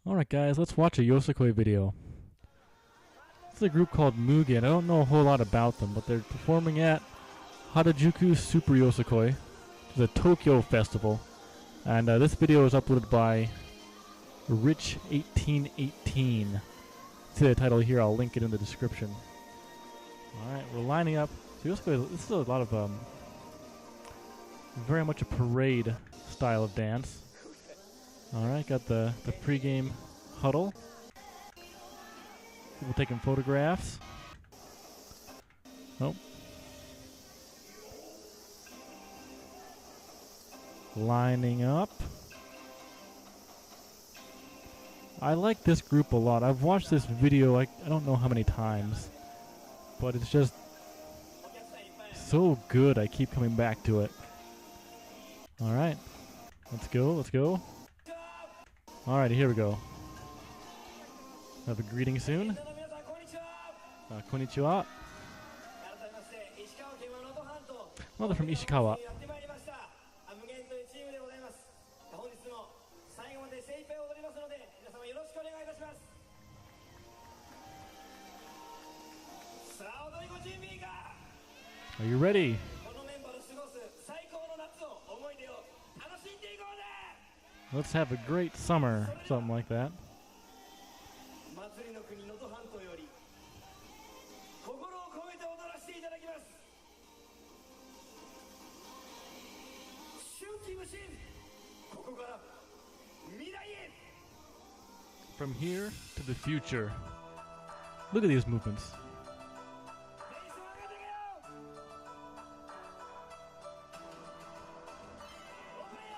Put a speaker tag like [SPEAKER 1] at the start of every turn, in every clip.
[SPEAKER 1] Alright guys, let's watch a Yosakoi video. This is a group called Mugen. I don't know a whole lot about them, but they're performing at Harajuku Super Yosakoi, which is a Tokyo festival. And this video is uploaded by Rich1818. See the title here, I'll link it in the description. Alright, we're lining up. So Yosakoi, this is a lot of, very much a parade style of dance. Alright, got the pre-game huddle. People taking photographs. Oh. Lining up. I like this group a lot. I've watched this video I don't know how many times, but it's just so good I keep coming back to it. Alright, let's go, let's go. Alright, here we go. Have a greeting soon. Konnichiwa. Well, they're from Ishikawa. Are you ready? Let's have a great summer, something like that. From here to the future. Look at these movements.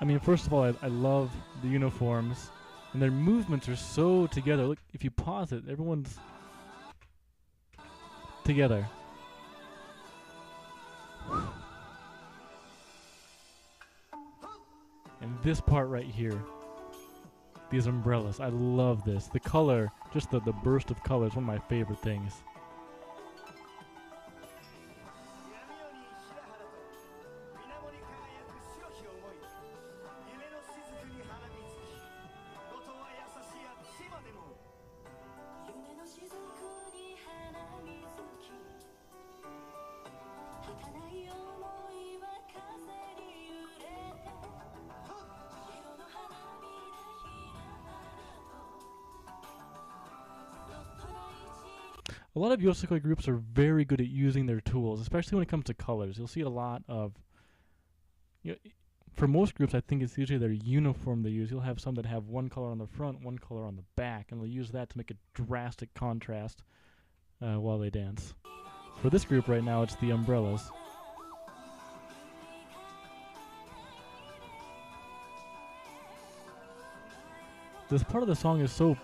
[SPEAKER 1] I mean, first of all, I love the uniforms, and their movements are so together. Look, if you pause it, everyone's together. And this part right here, these umbrellas, I love this. The color, just the burst of color is one of my favorite things. A lot of Yosakoi groups are very good at using their tools, especially when it comes to colors. You'll see a lot of, for most groups, I think it's usually their uniform they use. You'll have some that have one color on the front, one color on the back, and they'll use that to make a drastic contrast while they dance. For this group right now, it's the umbrellas. This part of the song is so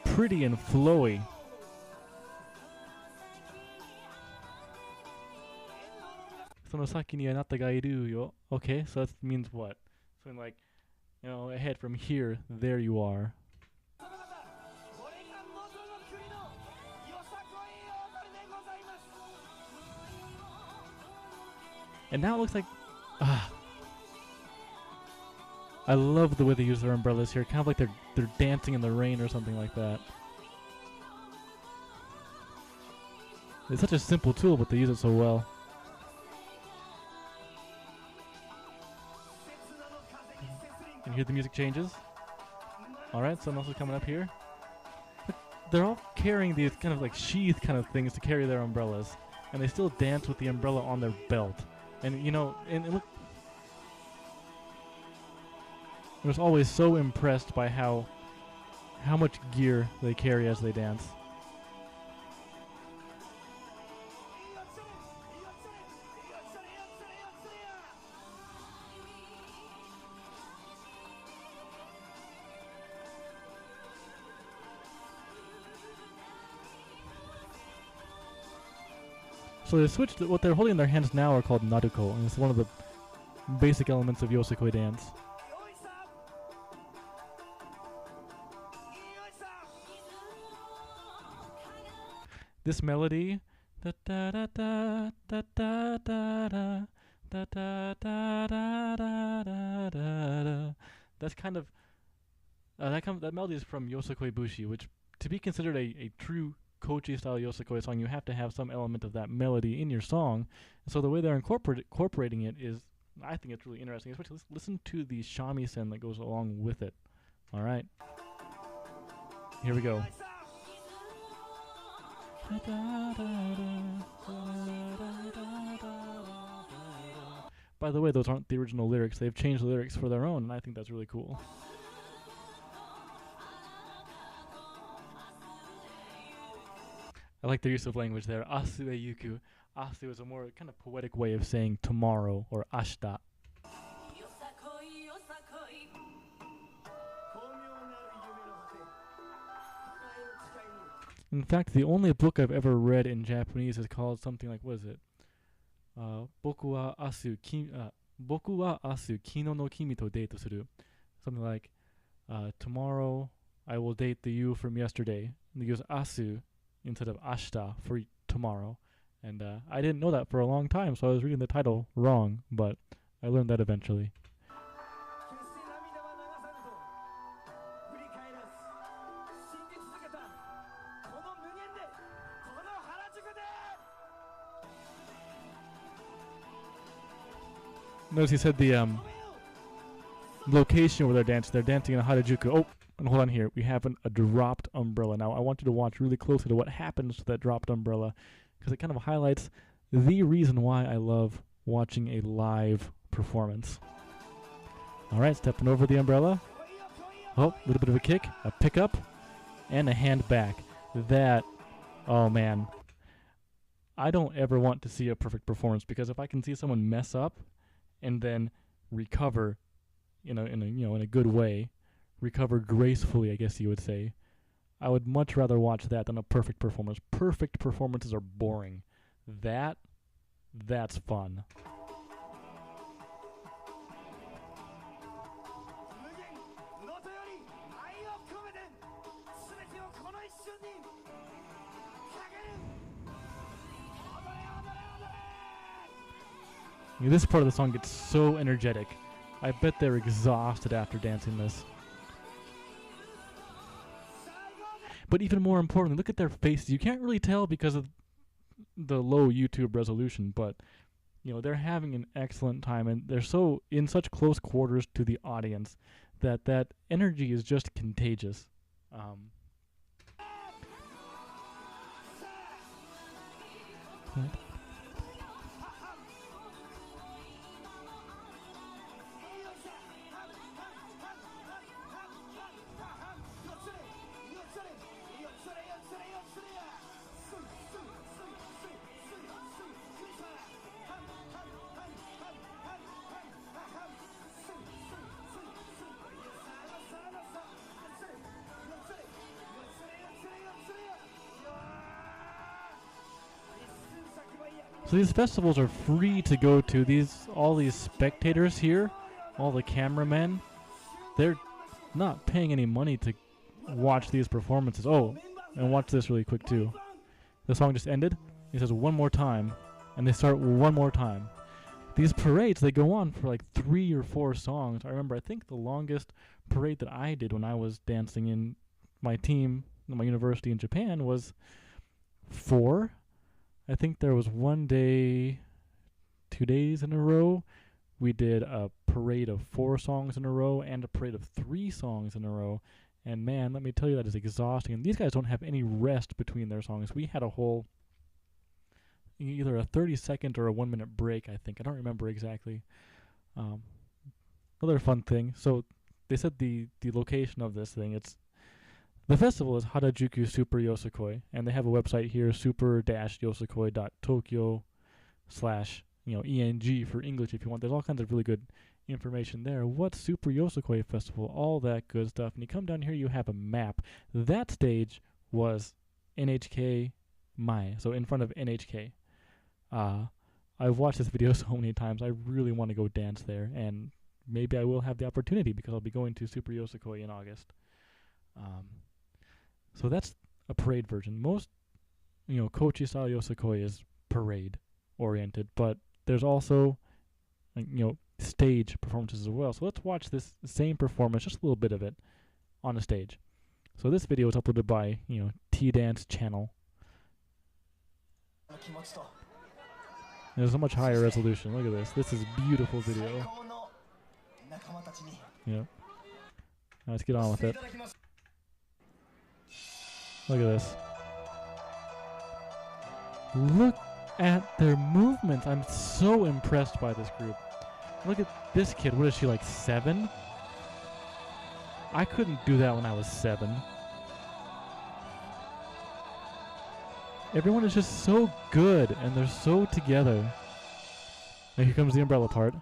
[SPEAKER 1] pretty and flowy. Okay, so that means what? So like, ahead from here, there you are. And now it looks like, I love the way they use their umbrellas here, kind of like they're dancing in the rain or something like that. It's such a simple tool, but they use it so well. You hear the music changes? Alright, someone else is coming up here. But they're all carrying these kind of like sheath kind of things to carry their umbrellas. And they still dance with the umbrella on their belt. And and look, I was always so impressed by how much gear they carry as they dance. So they switched. What they're holding in their hands now are called naruko, and it's one of the basic elements of Yosakoi dance. This melody, da da da da da da da da da da da da da da da. That's kind of That melody is from Yosakoi Bushi, which to be considered a true Kochi style Yosakoi song, you have to have some element of that melody in your song. So the way they're incorporating it is, I think it's really interesting. Especially listen to the shamisen that goes along with it. All right, here we go. By the way, those aren't the original lyrics. They've changed the lyrics for their own, and I think that's really cool. I like their use of language there. Asu e yuku. Asu is a more kind of poetic way of saying tomorrow or ashita. In fact, the only book I've ever read in Japanese is called something like, what is it? Boku wa asu kino no kimi to date suru. Something like, tomorrow I will date the you from yesterday. And they use asu instead of ashita for tomorrow. And I didn't know that for a long time, so I was reading the title wrong, but I learned that eventually. Notice he said the location where they're dancing. They're dancing in Harajuku. Oh, and hold on here. We have a dropped umbrella. Now, I want you to watch really closely to what happens to that dropped umbrella, because it kind of highlights the reason why I love watching a live performance. All right, stepping over the umbrella. Oh, a little bit of a kick, a pickup, and a hand back. That, oh man. I don't ever want to see a perfect performance, because if I can see someone mess up and then recover in a good way, recover gracefully, I guess you would say, I would much rather watch that than a perfect performance. Perfect performances are boring. That's fun. This part of the song gets so energetic. I bet they're exhausted after dancing this. But even more importantly, look at their faces. You can't really tell because of the low YouTube resolution, but they're having an excellent time, and they're so in such close quarters to the audience that energy is just contagious. So these festivals are free to go to. All these spectators here, all the cameramen, they're not paying any money to watch these performances. Oh, and watch this really quick too. The song just ended. He says one more time, and they start one more time. These parades, they go on for like 3 or 4 songs. I remember, I think the longest parade that I did when I was dancing in my team, in my university in Japan, was 4. I think there was 1 day, 2 days in a row. We did a parade of 4 songs in a row and a parade of 3 songs in a row. And man, let me tell you, that is exhausting. And these guys don't have any rest between their songs. We had a whole, either a 30-second or a 1-minute break, I think. I don't remember exactly. Another fun thing. So they said the location of this thing, the festival is Harajuku Super Yosakoi, and they have a website here, super-yosakoi.tokyo/ENG for English if you want. There's all kinds of really good information there. What's Super Yosakoi Festival? All that good stuff. And you come down here, you have a map. That stage was NHK Mae, so in front of NHK. I've watched this video so many times. I really want to go dance there, and maybe I will have the opportunity because I'll be going to Super Yosakoi in August. So that's a parade version. Most, Kochi style Yosakoi is parade oriented, but there's also, stage performances as well. So let's watch this same performance, just a little bit of it, on a stage. So this video was uploaded by, T-Dance channel. There's a much higher resolution. Look at this. This is a beautiful video. Yeah. Now let's get on with it. Look at this. Look at their movements. I'm so impressed by this group. Look at this kid. What is she, like 7? I couldn't do that when I was 7. Everyone is just so good, and they're so together. And here comes the umbrella part.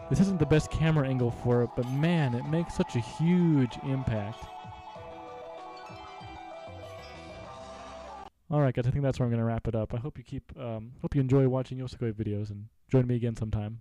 [SPEAKER 1] This isn't the best camera angle for it, but man, it makes such a huge impact. Alright guys, I think that's where I'm going to wrap it up. I hope you enjoy watching Yosakoi videos, and join me again sometime.